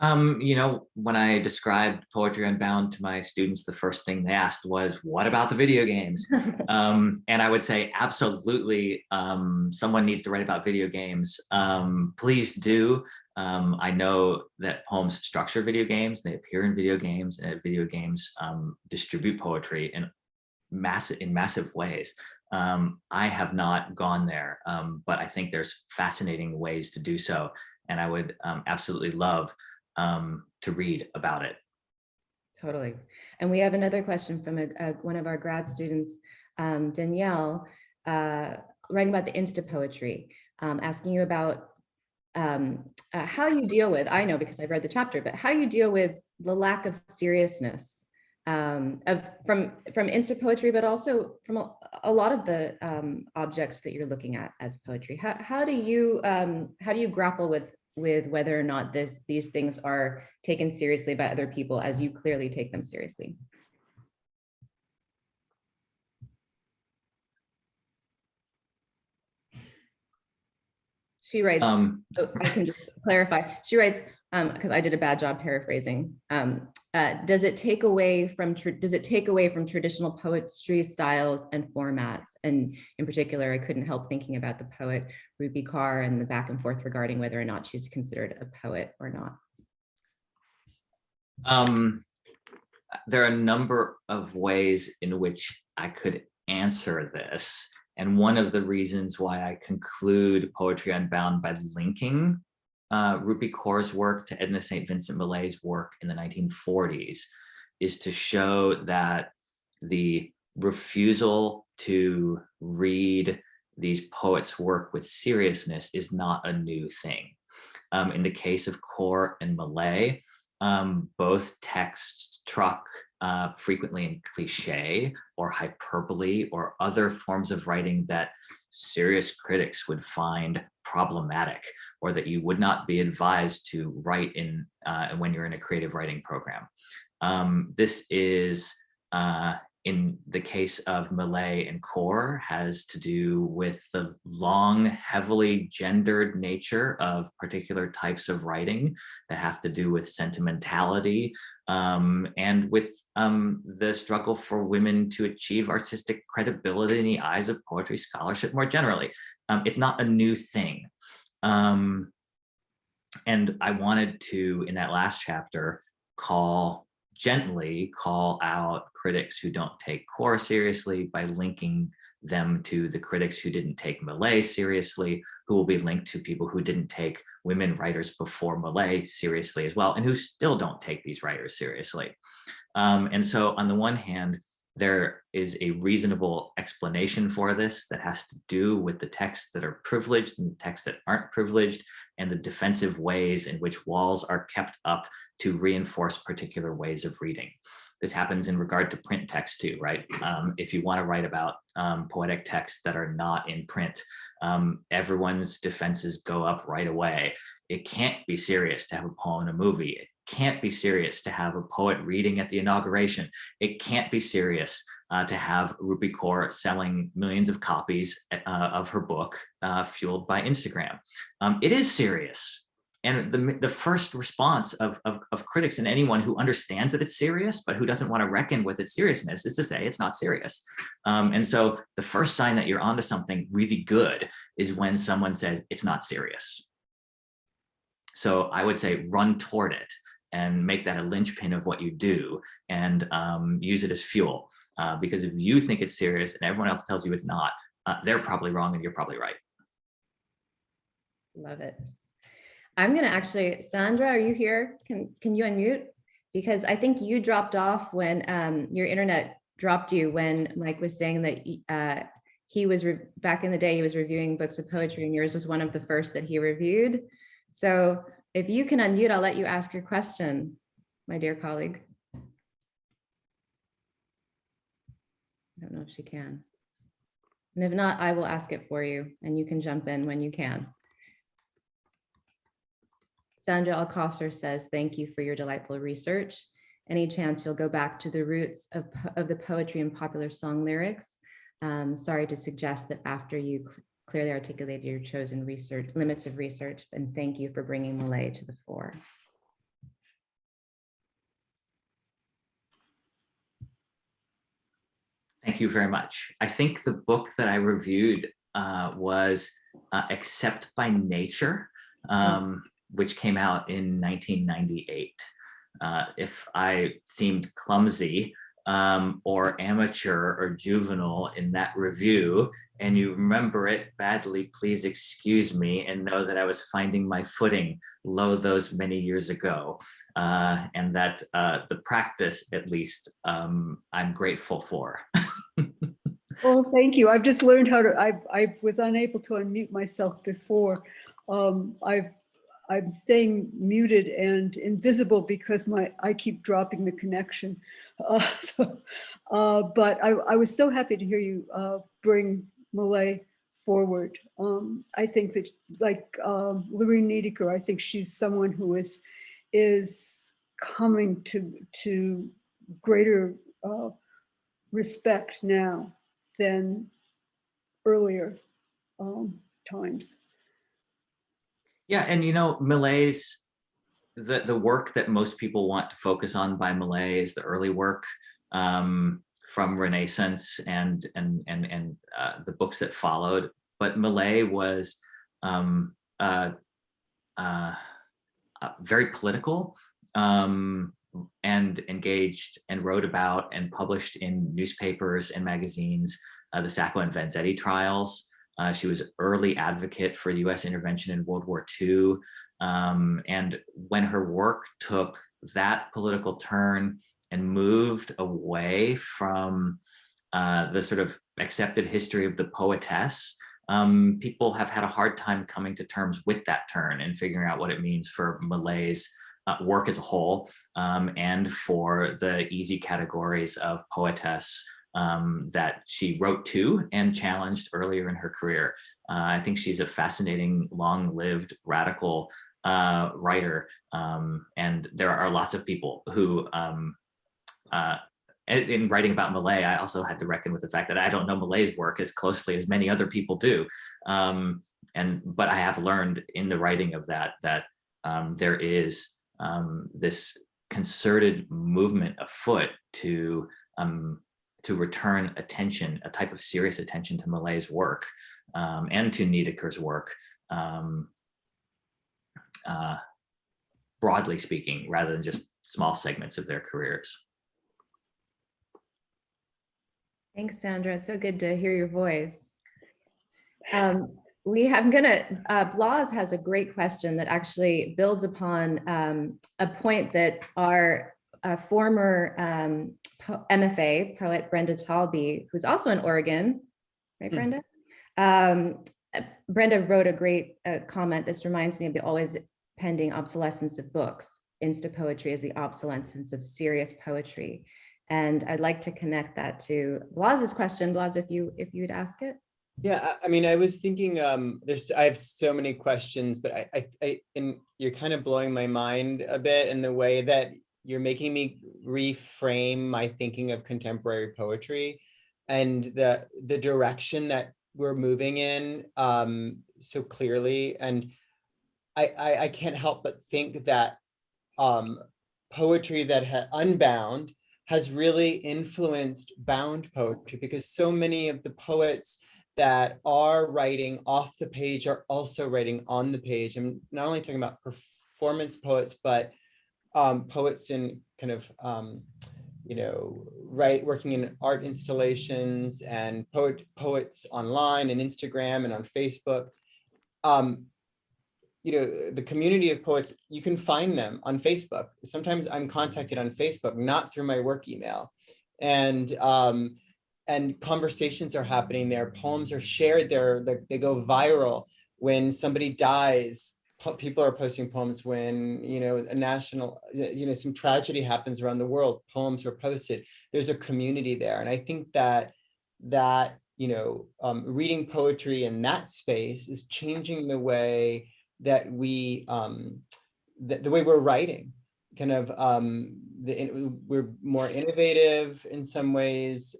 You know, when I described Poetry Unbound to my students, the first thing they asked was, what about the video games? And I would say, absolutely, someone needs to write about video games. Please do. I know that poems structure video games, they appear in video games, and video games distribute poetry in massive ways. I have not gone there, but I think there's fascinating ways to do so. And I would absolutely love to read about it. Totally. And we have another question from one of our grad students, Danielle, writing about the Insta poetry, asking you about how you deal with, I know because I've read the chapter, but how you deal with the lack of seriousness from Insta poetry, but also from a lot of the objects that you're looking at as poetry. How do you grapple with whether or not these things are taken seriously by other people, as you clearly take them seriously? She writes, I can just clarify. She writes, because I did a bad job paraphrasing. Does it take away from traditional poetry styles and formats? And in particular, I couldn't help thinking about the poet Rupi Kaur and the back and forth regarding whether or not she's considered a poet or not. There are a number of ways in which I could answer this. And one of the reasons why I conclude Poetry Unbound by linking Rupi Kaur's work to Edna St. Vincent Millay's work in the 1940s is to show that the refusal to read these poets' work with seriousness is not a new thing. In the case of Kaur and Millay, both texts struck frequently in cliche or hyperbole or other forms of writing that serious critics would find problematic, or that you would not be advised to write in when you're in a creative writing program. This is, in the case of Millay and Kaur, has to do with the long, heavily gendered nature of particular types of writing that have to do with sentimentality, and with the struggle for women to achieve artistic credibility in the eyes of poetry scholarship more generally. It's not a new thing. And I wanted to, in that last chapter, gently call out critics who don't take Kaur seriously by linking them to the critics who didn't take Millay seriously, who will be linked to people who didn't take women writers before Millay seriously as well, and who still don't take these writers seriously. And so on the one hand, there is a reasonable explanation for this that has to do with the texts that are privileged and the texts that aren't privileged, and the defensive ways in which walls are kept up to reinforce particular ways of reading. This happens in regard to print text too, right? If you want to write about poetic texts that are not in print, everyone's defenses go up right away. It can't be serious to have a poem in a movie. It can't be serious to have a poet reading at the inauguration. It can't be serious to have Rupi Kaur selling millions of copies of her book fueled by Instagram. It is serious. And the first response of critics and anyone who understands that it's serious, but who doesn't want to reckon with its seriousness, is to say it's not serious. And so the first sign that you're onto something really good is when someone says it's not serious. So I would say run toward it and make that a linchpin of what you do, and use it as fuel. Because if you think it's serious and everyone else tells you it's not, they're probably wrong and you're probably right. Love it. I'm going to actually, Sandra, are you here? Can you unmute? Because I think you dropped off when your internet dropped you when Mike was saying that he was, back in the day, he was reviewing books of poetry, and yours was one of the first that he reviewed. So if you can unmute, I'll let you ask your question. my dear colleague? I don't know if she can. And if not, I will ask it for you and you can jump in when you can. Sandra Alcocer says, thank you for your delightful research. Any chance you'll go back to the roots of the poetry and popular song lyrics? Sorry to suggest that after you clearly articulated your chosen research, limits of research, and thank you for bringing Malay to the fore. Thank you very much. I think the book that I reviewed was Accept by Nature, which came out in 1998. If I seemed clumsy or amateur or juvenile in that review, and you remember it badly, please excuse me and know that I was finding my footing lo those many years ago, and that the practice, at least, I'm grateful for. Well, thank you. I've just learned how to, I was unable to unmute myself before. I'm staying muted and invisible because I keep dropping the connection. But I was so happy to hear you bring Malay forward. I think that, like Lorene Niedecker, I think she's someone who is coming to greater respect now than earlier times. Yeah, and you know, Malay's, the work that most people want to focus on by Malay is the early work from Renaissance and the books that followed. But Malay was very political and engaged and wrote about and published in newspapers and magazines the Sacco and Vanzetti trials. She was an early advocate for US intervention in World War II. And when her work took that political turn and moved away from the sort of accepted history of the poetess, people have had a hard time coming to terms with that turn and figuring out what it means for Malay's work as a whole, and for the easy categories of poetess that she wrote to and challenged earlier in her career. I think she's a fascinating, long-lived, radical writer, and there are lots of people who, in writing about Malay, I also had to reckon with the fact that I don't know Malay's work as closely as many other people do, but I have learned in the writing of that there is this concerted movement afoot to return attention, a type of serious attention to Malay's work and to Niedecker's work, broadly speaking, rather than just small segments of their careers. Thanks, Sandra. It's so good to hear your voice. Blas has a great question that actually builds upon a point that our former MFA poet Brenda Talby, who's also in Oregon, right, Brenda? Brenda wrote a great comment. This reminds me of the always pending obsolescence of books. Insta poetry is the obsolescence of serious poetry. And I'd like to connect that to Blas's question. Blas, if you'd ask it. Yeah, I mean, I was thinking, I have so many questions, but and you're kind of blowing my mind a bit in the way that you're making me reframe my thinking of contemporary poetry and the direction that we're moving in so clearly. And I can't help but think that poetry that Unbound has really influenced bound poetry, because so many of the poets that are writing off the page are also writing on the page. I'm not only talking about performance poets, but poets in kind of, working in art installations, and poets online and Instagram and on Facebook. The community of poets, you can find them on Facebook. Sometimes I'm contacted on Facebook, not through my work email. And conversations are happening there. Poems are shared there. They go viral when somebody dies. people are posting poems when, a national, some tragedy happens around the world, poems are posted. There's a community there. And I think that reading poetry in that space is changing the way that we, the way we're writing. Kind of, we're more innovative in some ways.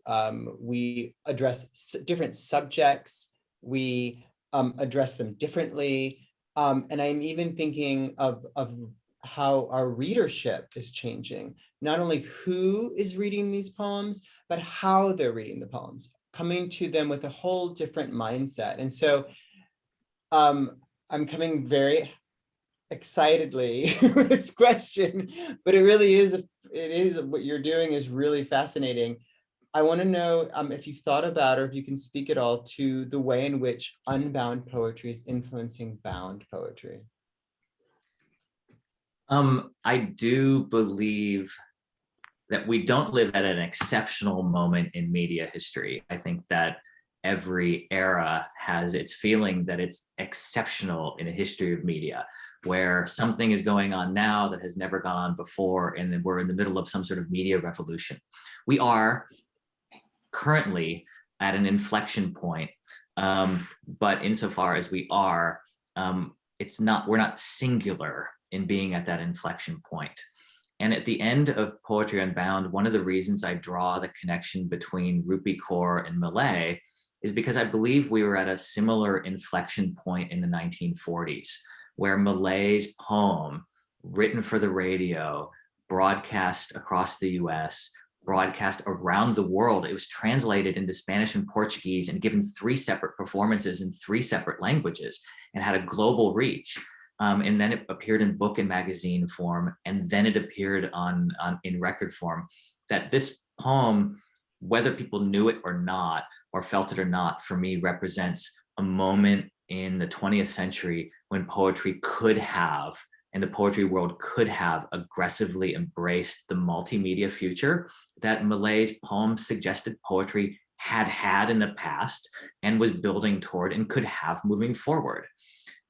We address different subjects. We address them differently. And I'm even thinking of how our readership is changing. Not only who is reading these poems, but how they're reading the poems, coming to them with a whole different mindset. And so I'm coming very excitedly with this question, but it really is, what you're doing is really fascinating. I want to know if you've thought about, or if you can speak at all to the way in which unbound poetry is influencing bound poetry. I do believe that we don't live at an exceptional moment in media history. I think that every era has its feeling that it's exceptional in the history of media, where something is going on now that has never gone on before, and then we're in the middle of some sort of media revolution. We are currently at an inflection point, but insofar as we are, we're not singular in being at that inflection point. And at the end of Poetry Unbound, one of the reasons I draw the connection between Rupi Kaur and Millay is because I believe we were at a similar inflection point in the 1940s, where Millay's poem, written for the radio, broadcast across the US, broadcast around the world. It was translated into Spanish and Portuguese and given 3 separate performances in 3 separate languages and had a global reach. And then it appeared in book and magazine form, and then it appeared in record form. That this poem, whether people knew it or not, or felt it or not, for me represents a moment in the 20th century when poetry could have, and the poetry world could have, aggressively embraced the multimedia future that Millay's poem suggested poetry had in the past and was building toward and could have moving forward.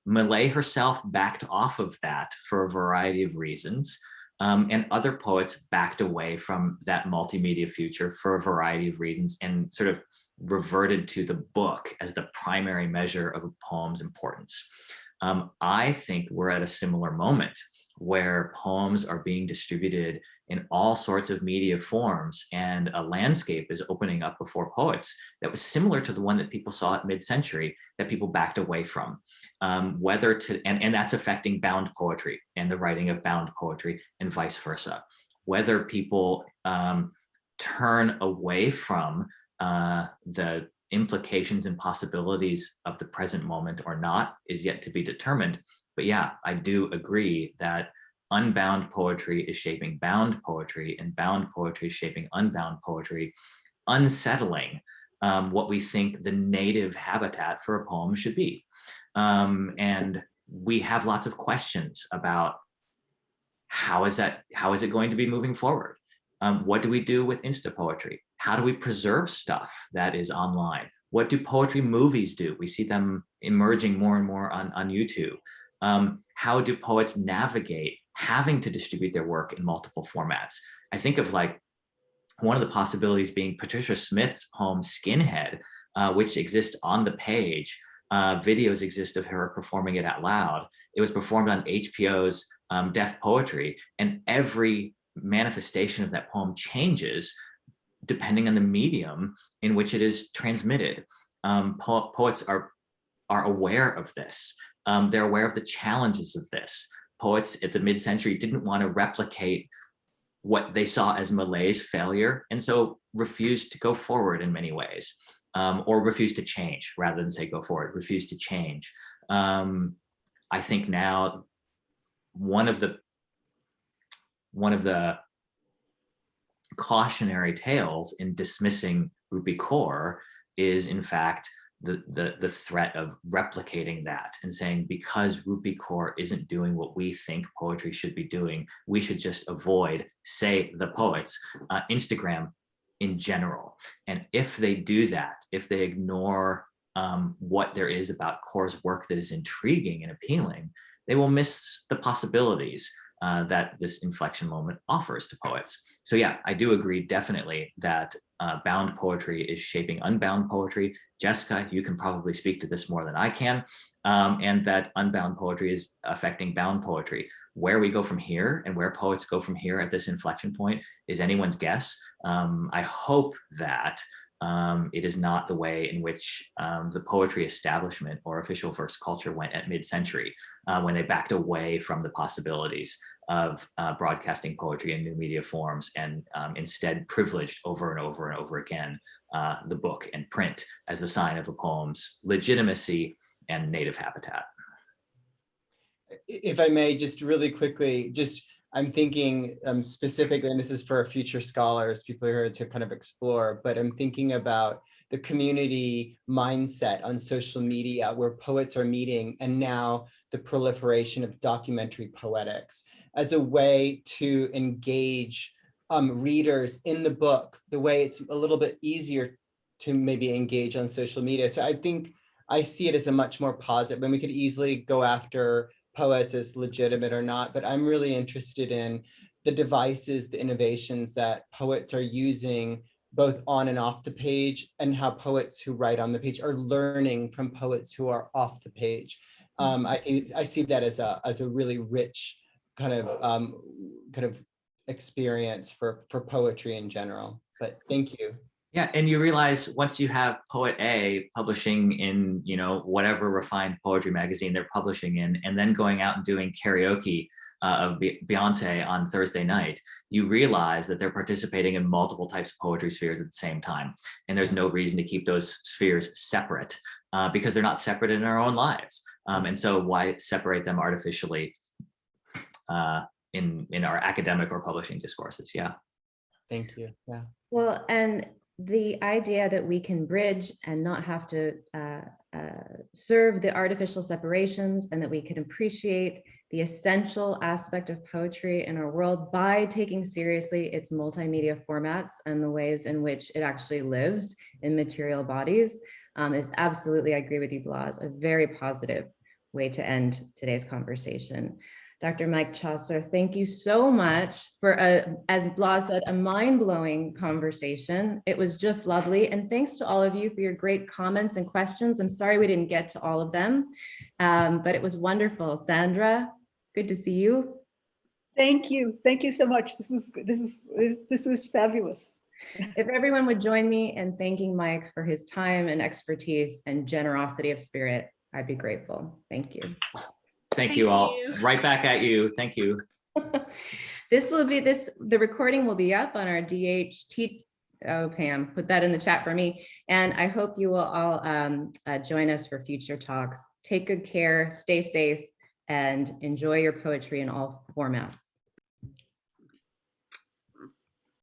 Millay herself backed off of that for a variety of reasons, and other poets backed away from that multimedia future for a variety of reasons and sort of reverted to the book as the primary measure of a poem's importance. I think we're at a similar moment where poems are being distributed in all sorts of media forms, and a landscape is opening up before poets that was similar to the one that people saw at mid-century that people backed away from. And that's affecting bound poetry and the writing of bound poetry and vice versa. Whether people turn away from the implications and possibilities of the present moment or not is yet to be determined. But yeah, I do agree that unbound poetry is shaping bound poetry, and bound poetry is shaping unbound poetry, unsettling what we think the native habitat for a poem should be. And we have lots of questions about how is it going to be moving forward? What do we do with Insta poetry? How do we preserve stuff that is online? What do poetry movies do? We see them emerging more and more on YouTube. How do poets navigate having to distribute their work in multiple formats? I think of like one of the possibilities being Patricia Smith's poem Skinhead, which exists on the page. Videos exist of her performing it out loud. It was performed on HBO's Deaf Poetry, and every manifestation of that poem changes depending on the medium in which it is transmitted. Poets are aware of this. They're aware of the challenges of this. Poets at the mid-century didn't want to replicate what they saw as Millay's failure, and so refused to go forward in many ways, or refused to change rather than say go forward, refused to change. I think now one of the cautionary tales in dismissing Rupi Kaur is in fact the threat of replicating that and saying, because Rupi Kaur isn't doing what we think poetry should be doing, we should just avoid, say the poets, Instagram in general. And if they do that, if they ignore what there is about Kaur's work that is intriguing and appealing, they will miss the possibilities that this inflection moment offers to poets. So yeah, I do agree definitely that bound poetry is shaping unbound poetry. Jessica, you can probably speak to this more than I can, and that unbound poetry is affecting bound poetry. Where we go from here and where poets go from here at this inflection point is anyone's guess. I hope that it is not the way in which the poetry establishment or official verse culture went at mid-century, when they backed away from the possibilities of broadcasting poetry in new media forms and instead privileged over and over and over again the book and print as the sign of a poem's legitimacy and native habitat. If I may, just really quickly, I'm thinking specifically, and this is for future scholars, people here to kind of explore, but I'm thinking about the community mindset on social media where poets are meeting, and now the proliferation of documentary poetics as a way to engage readers in the book, the way it's a little bit easier to maybe engage on social media. So I think I see it as a much more positive, and we could easily go after poets as legitimate or not, but I'm really interested in the devices, the innovations that poets are using both on and off the page, and how poets who write on the page are learning from poets who are off the page. I see that as a really rich kind of experience for poetry in general. But thank you. Yeah, and you realize once you have Poet A publishing in, you know, whatever refined poetry magazine they're publishing in, and then going out and doing karaoke of Beyonce on Thursday night, you realize that they're participating in multiple types of poetry spheres at the same time. And there's no reason to keep those spheres separate because they're not separate in our own lives. And so why separate them artificially in our academic or publishing discourses? Yeah. Thank you. Yeah. Well, and the idea that we can bridge and not have to serve the artificial separations, and that we can appreciate the essential aspect of poetry in our world by taking seriously its multimedia formats and the ways in which it actually lives in material bodies is absolutely, I agree with you, Blas, a very positive way to end today's conversation. Dr. Mike Chasar, thank you so much for, as Blas said, a mind-blowing conversation. It was just lovely. And thanks to all of you for your great comments and questions. I'm sorry we didn't get to all of them, but it was wonderful. Sandra, good to see you. Thank you. Thank you so much. This was fabulous. If everyone would join me in thanking Mike for his time and expertise and generosity of spirit, I'd be grateful. Thank you. Thank you all. Right back at you. Thank you. The recording will be up on our DHT. Oh, Pam, put that in the chat for me. And I hope you will all join us for future talks. Take good care, stay safe, and enjoy your poetry in all formats.